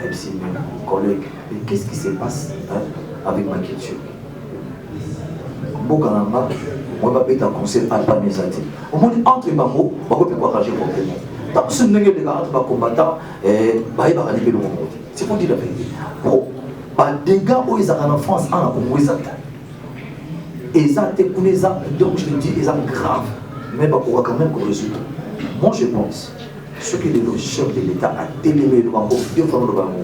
MC, mes collègues. Et qu'est-ce qui se passe avec ma culture? Bokanamba, on va mettre un conseil à pas mes amis. Au moins, entre les mamans, on va pouvoir rager complètement. Tant que ce n'est pas les combattants, il va arriver le moment. C'est pour dire la vérité. Bon, des gars où ils sont en France, en Congo, et ça, donc je le dis, ils sont graves. Mais on va quand même qu'on résoudre. Moi je pense, ce que le chef de l'État a délégué le banco, deux fois le banco,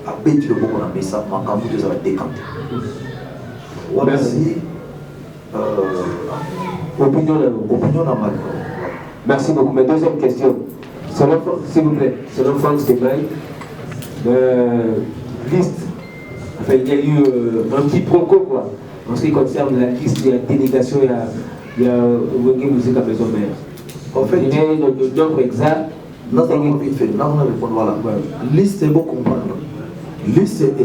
a pété le banco, on a mis ça, mais quand vous avez décanté. Merci. Opinion dans ma Merci beaucoup. Ma deuxième question, s'il vous plaît, selon Franck Stéphane, liste, enfin, il y a eu un petit proco quoi, en ce qui concerne la liste, il y a délégation, il y a Wenge Musique à Maison Mère. En fait, il y a le nombre exact. Non, ça va vite fait. Là, on a répondu, voilà. Liste, c'est beau comprendre. Liste, c'est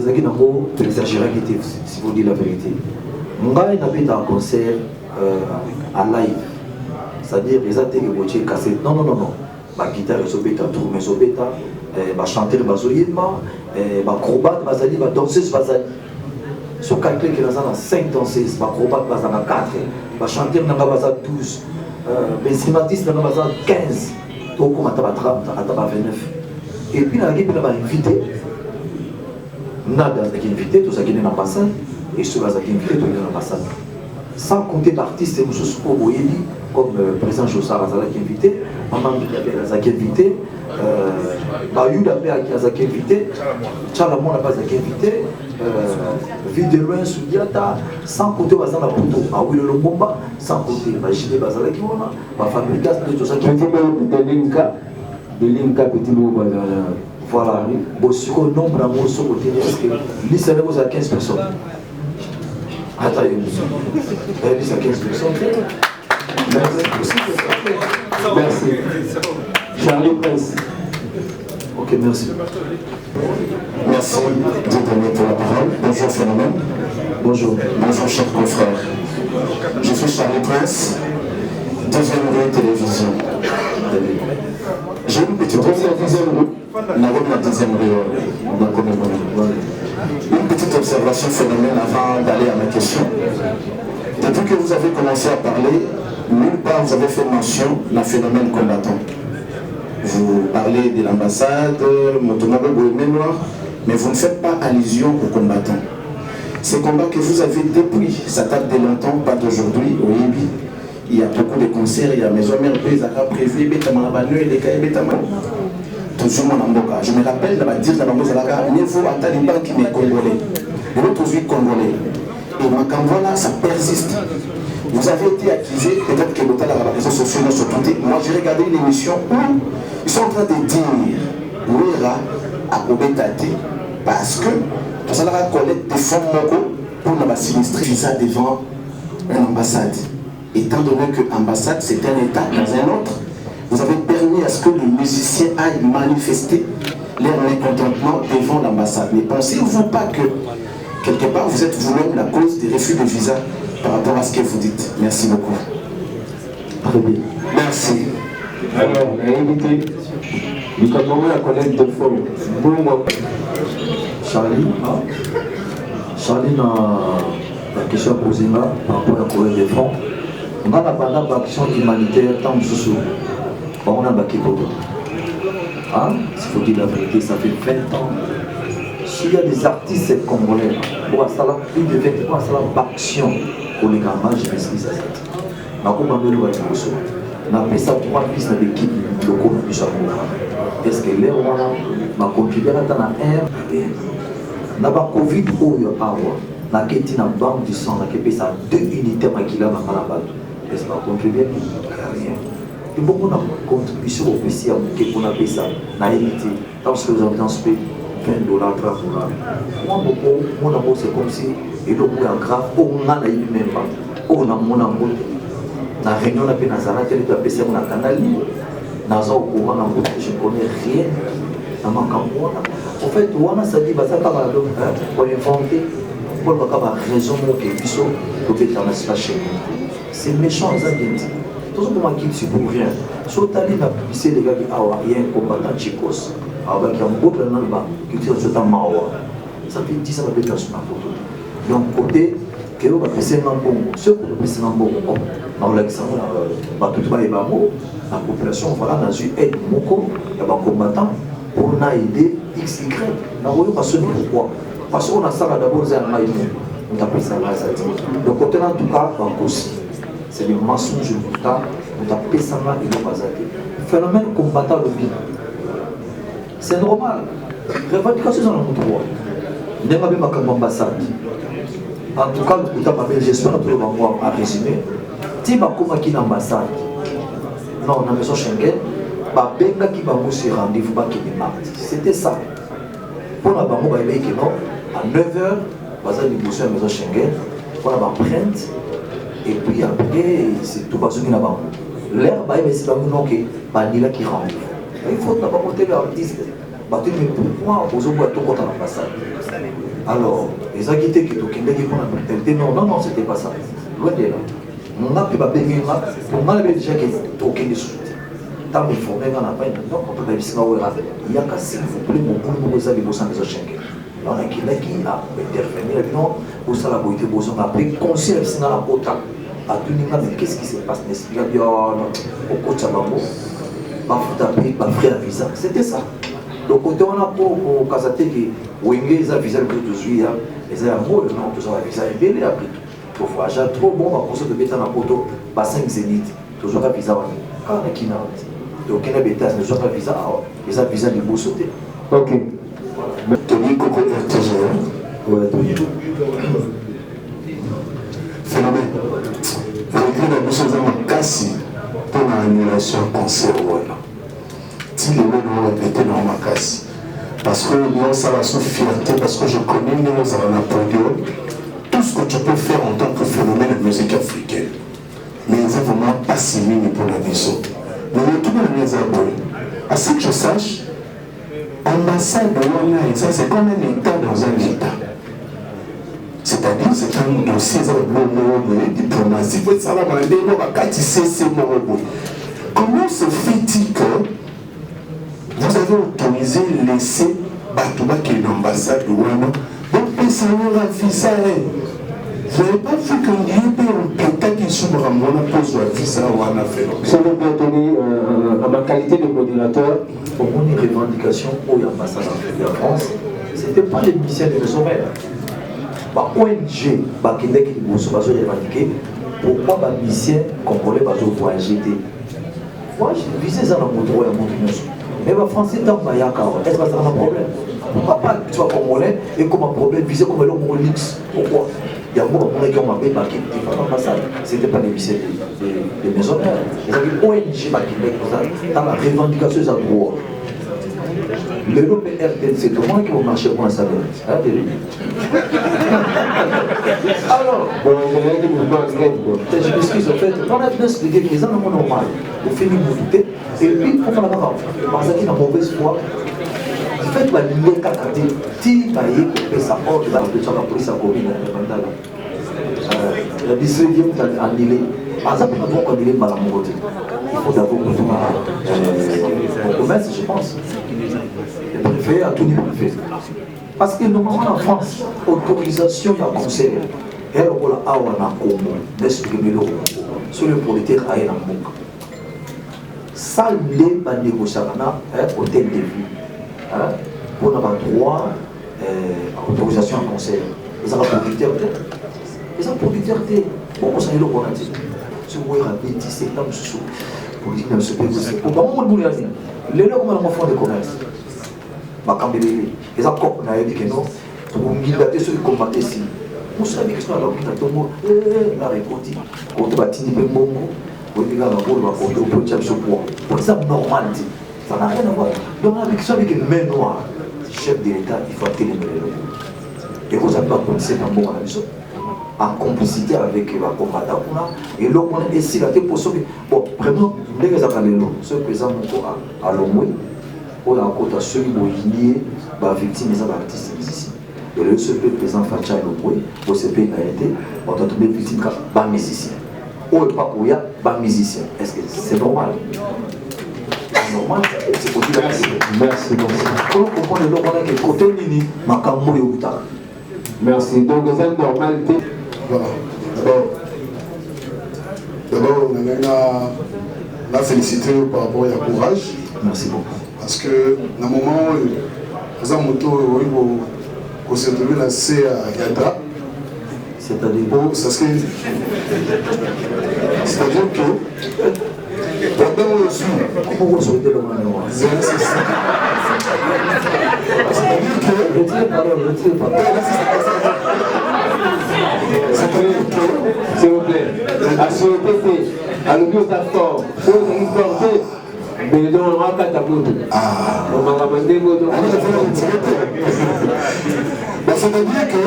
exagéré, si vous dites la vérité. Moi, il y a un concert à live. C'est-à-dire, les athées qui ont cassé. Non. Ma guitare, ils ont bêta, troumé, ils ont bêta. Ma chanteur, ils ont yéma. Ma acrobate, ma danseuse, ils ont calculé qu'il y a 5 danseuses. Ma acrobate, ils ont 4. Ma chanteur, ils ont 12. Les instrumentistes, ils ont 15. Donc, on a 30, on a 29. Et puis, on a invité. Nada qui invité, tout ça qui est dans l'ambassade. Et ceux qui sont invités, tout dans l'ambassade. Sans compter l'artiste, comme le président Jossar qui est invité, Maman qui est invité, Bayou qui est invité, Chalamon n'a pas été invité, Videloin Soudiata, sans compter Bazan la Poto, Aouil le Bomba, sans compter Bagine Bazala qui est ma famille Gas, tout ça qui est de Linka Petit Mot Bazala. Voilà, bon, sur le nombre d'amours sur le côté, parce que l'Israël vous a 15 personnes. Attends, l'Israël a 15 personnes. Merci. Charlie Prince. Ok, merci. Merci de donner pour la parole. Bonjour Phénomène. Bonjour. Bonjour chers confrères. Je suis Charlie Prince, deuxième rue télévision. J'ai une petite une petite observation phénomène avant d'aller à ma question. Depuis que vous avez commencé à parler, nulle part vous avez fait mention d'un phénomène combattant. Vous parlez de l'ambassade, mais vous ne faites pas allusion aux combattants. Ces combats que vous avez depuis, ça date de longtemps, pas d'aujourd'hui, au Yébi. Il y a beaucoup de concerts, il y a Maison Mère prévu, toujours mon amboka. Je me rappelle de dire dans la niveau à Taliban qui m'est congolais. De l'autre vie congolais. Et ma Cambola, ça persiste. Vous avez été accusé, peut-être que l'hôtel à la réseau sociaux ne se tout. Moi j'ai regardé une émission où ils sont en train de dire Ouera à Obetate parce que ça leur a collecté des fonds pour la sinistrer visa devant une ambassade. Étant donné que l'ambassade c'est un état dans un autre, vous avez permis à ce que les musiciens aillent manifester leur mécontentement devant l'ambassade. Mais pensez-vous pas que quelque part vous êtes vous-même la cause des refus de visa par rapport à ce que vous dites? Merci beaucoup. Très bien. Merci. Alors, on a invité du Cameroun à connaître de fond. Charlie, la question posée là, par rapport à la collecte des fonds, on a la bande d'action humanitaire tant de sous. On a baqué pour toi. S'il faut dire la vérité, ça fait 20 ans. S'il y a des artistes congolais, pour installer plus de 20 ans, pour action pour les gamins, je m'explique ça. Je on appelle ça 3 pistes d'équipe locaux du Japon. Est-ce que les Rwandais m'a contribué à la air? Na ba Covid oyo awa na keti na banque du sang na kepe ça 2 unités makila na malaba. Est-ce que contribuer? Rien. Et beaucoup de contributions au PC pour la PESA, na hérité, dans ce que vous avez dans ce pays, $20, $30. Moi, mon amour, c'est comme si, et donc, grave, on a même pas, on a mon amour. La réunion, on a fait Nazareth, elle est PCA, on a canal libre. Nazar, je ne connais rien. En fait, on a ça dit, ça va pour inventer, pour avoir raison, pour faire international chez nous. C'est méchant, les Indiens. Tout ce moment qui ne pour rien. Sur ta ligne, c'est les gars qui ont un combattant Tchikos. Avec un beau plan qui tire sur ta mawa. Ça fait 10 ans que je suis dans la photo. Donc, côté, que vous avez un bon, ceux qui ont fait un bon, dans l'exemple, la population, voilà, dans une aide, il y a un combattant pour nous aider XY. Pourquoi? Parce qu'on a ça d'abord, on appelle ça la donc, côté en tout cas, aussi. C'est le mensonge du temps, on a payé ça et le bazar. Phénomène combattant le bien. C'est normal. Revendication dans le droit. N'est pas bien comme ambassade. En tout cas, j'espère que vous allez résumer. Si ma qui l'ambassade, non, dans la maison Schengen, Benga qui va se rendez-vous qui est mardi. C'était ça. Pour la banque, à 9h, on va aller à la maison Schengen, on va prendre, et puis après, c'est tout basé dans la banque. L'air, c'est la banque qui rend. Il faut d'abord monter l'artiste. Mais pourquoi vous avez tout contre l'ambassade? Alors, les acquittés qui ont été non, c'était pas ça. Loin de là. On a pu baigner là, on a déjà qui toqué des sous. Tant qu'il faut même en appeler, donc on peut dire il y a qu'à s'il vous plaît, mon boulot, vous allez bosser en maison Schengen. On a qui a intervenu, non, vous allez bosser, vous allez appeler, conseiller dans la porte. À tout niveau, mais qu'est-ce qui se passe? N'explique pas, au coach à Bambo, ma frère visa, c'était ça. Donc, quand on a pour Kazate qui Wenge, a visa le plus de juillet, les amours, non, tout ça, visa est belle après. Pour voyager trop bon, on va de mettre en photo, pas 5 zéniths, toujours un visa. Quand on a qui n'a donc, on a bêta, ne soit pas visa, les a visa de beau sauter. Ok. Tony Coco RTG. Ouais, Tony. Phénomène. Regret la mission de Kassi pour l'annulation concert. Si les gens ont répété dans ma casse, parce que nous, ça va sous fierté, parce que je connais nous, ça va podium, tout ce que tu peux faire en tant que phénomène de musique africaine. Mais ils ont vraiment pas si mini pour la mission. Mais tout le monde les abonnés. À ce que je sache, ambassade de l'ONU, ça c'est comme un État dans un État. C'est-à-dire c'est un dossier de diplomatie. Il faut savoir comment se fait-il que vous avez autorisé laisser Batouba qui est l'ambassade de l'ONU donc ça va visa. Vous n'avez pas vu qu'il y a un pétard qui sont vraiment pose un visa ou un affaire. Je vais bien donner à ma qualité de modérateur. Pour mon revendication pour l'ambassade de France, ce n'était pas les missions de maison mère. ONG, qui va se revendiquer, pourquoi les missions congolais vont voyager? Moi, je visais ça dans mon droit et mon opinion. Mais les Français, tant qu'il y a un est-ce que ça a un problème? Pourquoi pas que tu sois congolais et comme un problème visé comme l'homme luxe? Pourquoi? Il y a beaucoup de gens qui ont appelé Baké, ce n'était pas les missions des maisons. Ils avaient ONG dans la revendication des droits. L'Europe et RTL, c'est comment ils vont marcher pour un salaire? Alors, je m'excuse, en fait, on a bien expliqué que les gens sont normal. On fait une mobilité, et puis, on va la voir. Parce qu'il y a une mauvaise foi. Du fait que l'annulé Kakate, si tu as sa ordre, la police a commis la distribution est annulée. Par exemple, nous avons annulé Malamote. Il faut d'abord que au commerce, je pense. Le préfet a tout dit préfet. Parce que normalement en France, autorisation, il y a conseil. Et alors, on a un Congo, sur le politique, il y a un Congo. Ça, les négociations, hôtel de vie. Pour avoir droit à autorisation en conseil. Ils ont la producteur. Ils ont producteur. Bon, on s'en est là pour dire. Si vous voyez un petit septembre, pour dire que ce pays, pour moi, on voulait dire. Les gens qui font des commerces. Les accords, on a dit que non. Pour nous dater ceux qui combattent ici. Vous savez que c'est là qui a tombé. La récolte. Quand on va tenir le bon mot, on va dire qu'on va compter au petit ce poids. Pour ça, normal. Ça n'a rien à voir. Donc, avec ça, avec une main noire, chef de l'État, il faut atteindre les lois. Et vous n'avez pas pensé dans bon à la maison. En complicité avec les combattants. Et là, on a essayé de pour sauver. Bon, vraiment, dès que ça va aller, ce présent à l'Omoué, on a encore ceux qui ont lié les victimes des artistes musiciens. Et le seul présent Facha à l'Omoué, pour ce pays a été, on a trouvé des victimes par musiciens. Ou pas où il y a par musiciens. Est-ce que c'est normal? Normal, c'est pour dire merci. On comprend le logo qui est côté Nini, Makamou et Outa. Merci. Donc, vous êtes normal. Voilà. D'abord, on a félicité par rapport au courage. Merci beaucoup. Parce que, dans le moment où nous avons s'est retrouvé lancé à Yadra, c'est-à-dire que pendant le jour, comment vous souhaitez le moment? c'est-à-dire que retirez parole. S'il vous plaît. À souhaiter, à l'objet de fort, pour nous porter, mais non, on va pas t'abonner. On va ramener votre. C'est-à-dire que,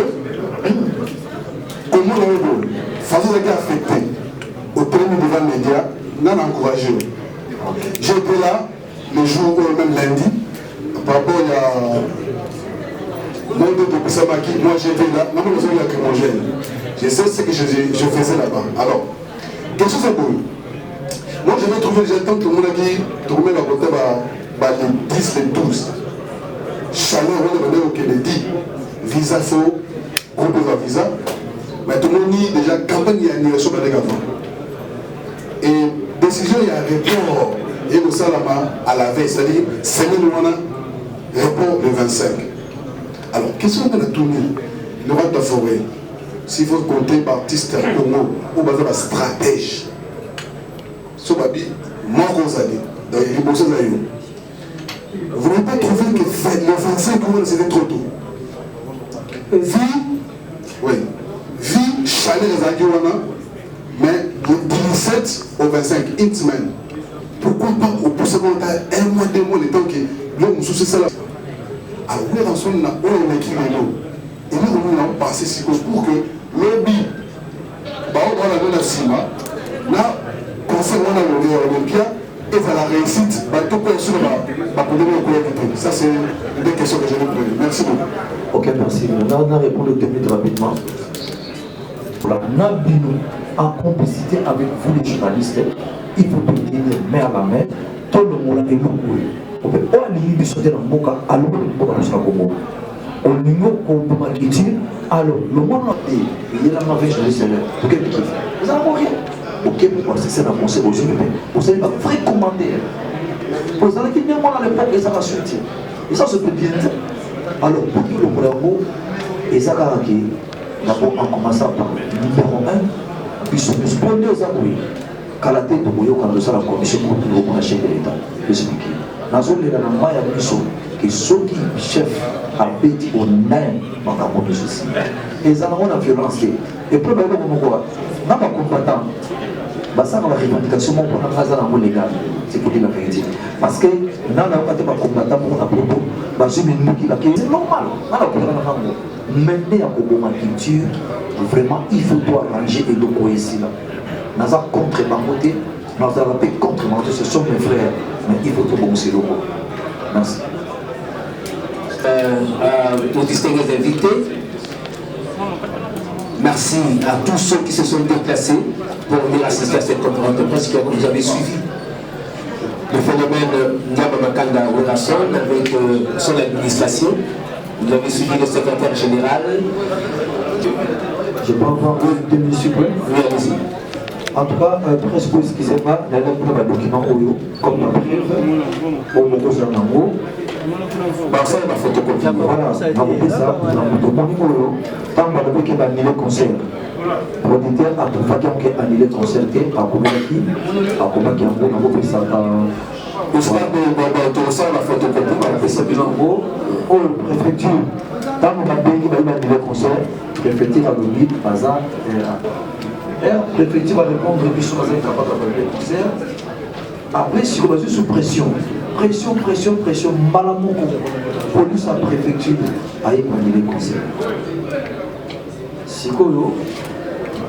comment on est façon de affecté au premier devant les médias, on a encouragé. J'étais là le jour où, même lundi, par rapport à mon de Samaki, moi j'étais là, non, mais il y a lacrymogène. Je sais ce que je faisais là-bas. Alors, quelque chose est beau. Moi je vais trouver déjà tant que le monde a dit, tout le monde a voté les 10, les 12. Chaleur, on a demandé les 10. Visa faux, groupe de visa. Mais tout le monde dit déjà campagne d'annulation avec avant. Et décision, il y a un report. Et au Salama à la veille, c'est-à-dire, semaine on a report le 25. Alors, qu'est-ce qu'on a tourné? Le roi de la forêt, s'il faut compter par artiste Congo, ou par exemple stratège. Sobabi, moi, Rosali, dans les ribossés d'ailleurs. Vous n'avez pas trouvé que le 25 c'était trop tôt? Vie, oui, vie, chalet les Aguiwana, mais du 17 au 25, une semaine. Pourquoi pas au plus secondaire, un mois, 2 mois, le temps que l'homme sous ça là. Alors, où est-ce qu'on a écrit les mots? Et nous, on a passé si pour que lobby, on a donné la CIMA, là, concernant l'Olympia, et à la réussite, tout le sur ça, c'est des questions que je vais vous poser. Merci beaucoup. Ok, merci. On a répondu 2 minutes rapidement. On a en complicité avec vous les journalistes, il faut tenir main à la main, tout le monde est loué. On peut pas limiter de sauter dans le Moka, alors le Moka dans le Congo. On l'ignore au moment qui dit, alors le monde a dit, il y a la mauvaise journaliste, pour quel motif? Vous n'avez rien. Ok, pourquoi c'est ça la conseil aux yeux, vous allez pas vrai commentaire. Vous allez qu'il y a moi à l'époque, et ça va sortir. Et ça se peut bien dire. Alors, pour que le Moulago, et ça va arriver, d'abord en commençant par numéro 1, puis se responder aux abouis. Qu'à la tête de Moyo, quand nous avons la commission pour le chef de l'État, expliquer. Nous avons les Namaya Misso, qui sont qui chef à petit au nain dans la commission. Et ça avons la violence. Et pour le moment, nous avons combattant. Ça va la revendication pour nous légal, c'est pour dire la vérité. Parce que nous avons pas de combattant pour nous c'est normal. Maintenant, il y a une culture, vraiment, il faut tout arranger et nous ici. Nous avons contre ma côté, nous avons paix contre ma côté, ce sont mes frères, mais il faut tout bon, c'est le mot. Merci. Aux distingués invités, merci à tous ceux qui se sont déplacés pour venir assister à cette conférence de presse que vous avez suivi. Le phénomène Ndiabamakanda Relason avec son administration. Vous avez suivi le secrétaire général. Je peux avoir 2 minutes supplémentaires. Oui, allez-y. En tout cas, presque excusez-moi, il y a un document comme la preuve, au Mokosa Nango. Ça, il y a une photocopie. Voilà, on a ça, dans le numéro, tant que vous avez annulé le concert. L'auditeur a tout fait qu'il a annulé le concert, à Koumaki, on a fait ça. Vous savez que ça, la photocopie, on a fait ça bilan. Au préfecture, tant que vous avez annulé le concert, préfecture a donné, hasard, la préfecture va répondre que sur les capables de le concert. Après, si on est sous pression, pression, malamou, police à préfecture, a annulé le concert. Si vous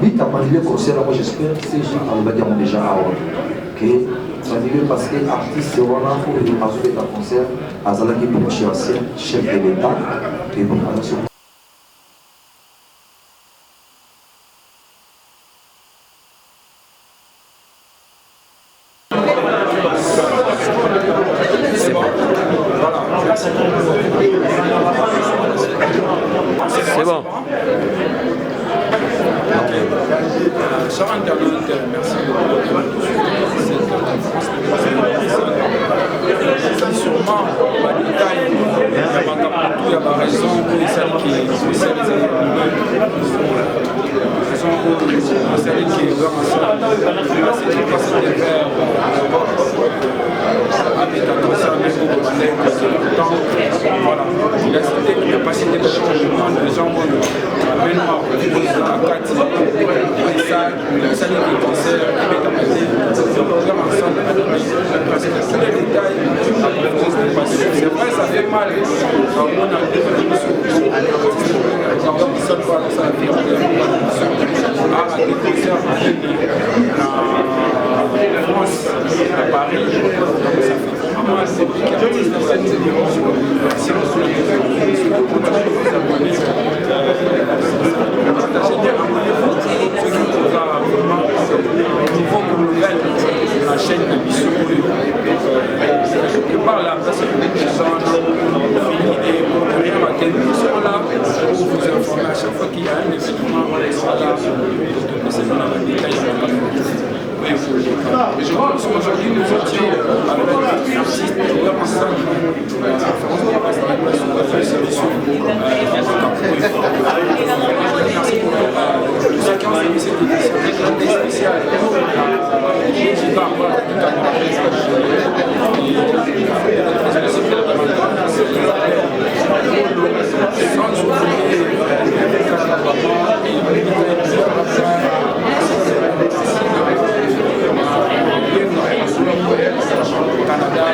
vite à annulé le concert, moi j'espère que ces gens ont déjà que annulé parce que l'artiste c'est vraiment pour le résoudre un concert à Zalaki pour chef de l'État et donc à la c'est bon. Chers internautes, merci beaucoup. Sûrement, il y a raison pour celles qui sont temps. Voilà, il a cité qu'il n'y a pas cité que je demande les gens vont même à Kati, ça n'est que le concert, le programme ensemble, parce que tous les détails, la conférence de passé, c'est vrai, ça fait mal. On a des France, à Paris, donc ça fait vraiment assez artistes dans cette dimension. Si vous voulez vous abonner, partagez, abonnez-vous. Ce qui vous a vraiment au niveau global la chaîne de Bissou. Quelque part là, parce que les gens fini et pour rien matin, ils sont là pour vous informer à chaque fois qu'il y a un événement, ils sont là pour se donner un détail. Je pense qu'aujourd'hui nous étions avec un artiste qui est ensemble la conférence de la presse sur la solution merci pour tous ceux qui ont suivi cette édition spéciale. Je vais avoir tout à sans oublier Canada,